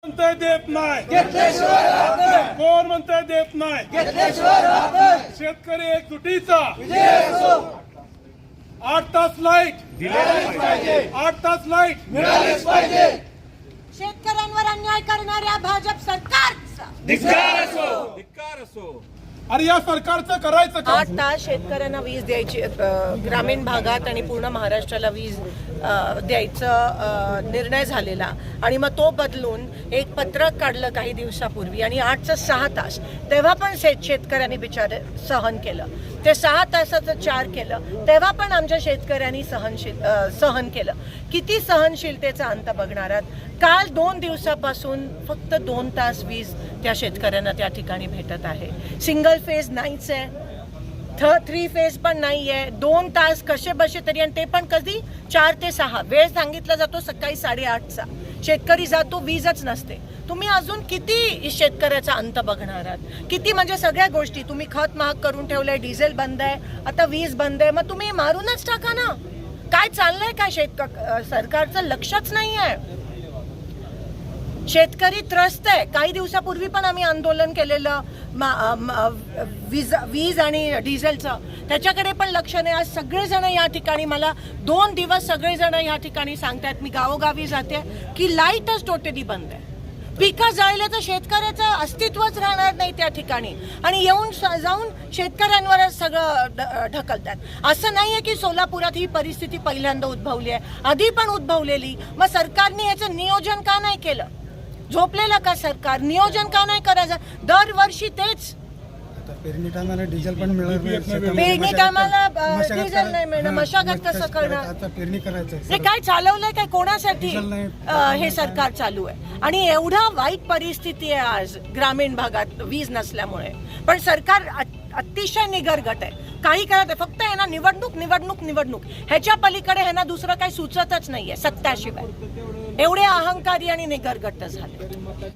म्हणतंय देत नाही, कोण म्हणतंय देत नाही, शेतकरी एकजुटीचा 8 तास लाईट 8 तास लाईट मिळालीच पाहिजे. शेतकऱ्यांवर अन्याय करणाऱ्या भाजप सरकारचा धिक्कार असो. अरे या सरकारचं करायचं का? 8 तास शेतकऱ्यांना वीज द्यायची, ग्रामीण भागात आणि पूर्ण महाराष्ट्राला वीज द्यायचा निर्णय झालेला आणि मग तो बदलून एक पत्रक काढलं काही दिवसापूर्वी आणि 8चं 6 तास. तेव्हा पण शेतकऱ्यांनी बिचारे सहन केलं. ते 6 तासाचं 4 केलं तेव्हा पण आमच्या शेतकऱ्यांनी सहन केलं. किती सहनशीलतेचा अंत बघणार आहात? काल 2 दिवसापासून फक्त 2 तास वीज त्या शेतकऱ्यांना त्या ठिकाणी भेटत आहे. सिंगल फेज नाहीच आहे, 3 फेज पण नाही आहे. 2 तास कसे बसे तरी, आणि ते पण कधी 4 ते 6 वेळ सांगितला जातो सकाळी 8:30चा. शेतकरी जातो, वीजच नसते. तुम्ही अजून किती शेतकऱ्याचा अंत बघणार आहात? किती म्हणजे सगळ्या गोष्टी तुम्ही खत महाग करून ठेवलंय, डिझेल बंद आहे, आता वीज बंद आहे, मग तुम्ही मारूनच टाका ना. काय चाललंय काय? सरकारचं लक्षच नाही आहे. शेतकरी त्रस्त आहे. काही दिवसापूर्वी पण आम्ही आंदोलन केलेलं वीज आणि डिझेलचं, त्याच्याकडे पण लक्ष नाही. आज सगळेजण या ठिकाणी, मला 2 दिवस सगळेजण या ठिकाणी सांगतायत, मी गावोगावी जाते की लाईटच टोटली बंद आहे. पिकं जळले तर शेतकऱ्याचं अस्तित्वच राहणार नाही त्या ठिकाणी, आणि येऊन जाऊन शेतकऱ्यांवरच सगळं ढकलतात. असं नाहीये की सोलापुरात ही परिस्थिती पहिल्यांदा उद्भवली आहे, आधी पण उद्भवलेली. मग सरकारने याचं नियोजन का नाही केलं? झोपलेलं का सरकार? नियोजन का नाही करायचं? दरवर्षी तेच. पेरणी टायमाला डिझेल पण मिळणार नाही, पेरणी टायमाला डिझेल नाही मिळणार, मशागत कसं करणार? आता पेरणी करायचं हे काय चालवलंय काय? कोणासाठी हे सरकार चालू आहे? आणि एवढा वाईट परिस्थिती आहे आज ग्रामीण भागात वीज नसल्यामुळे. पण सरकार अतिशय निगरगट आहे. काही करत आहे, फक्त आहे ना निवडणूक निवडणूक निवडणूक, ह्याच्या पलीकडे ह्यांना दुसरं काही सुचतच नाहीये सत्ताशिवाय. एवढे अहंकारी आणि निगरगट झाले.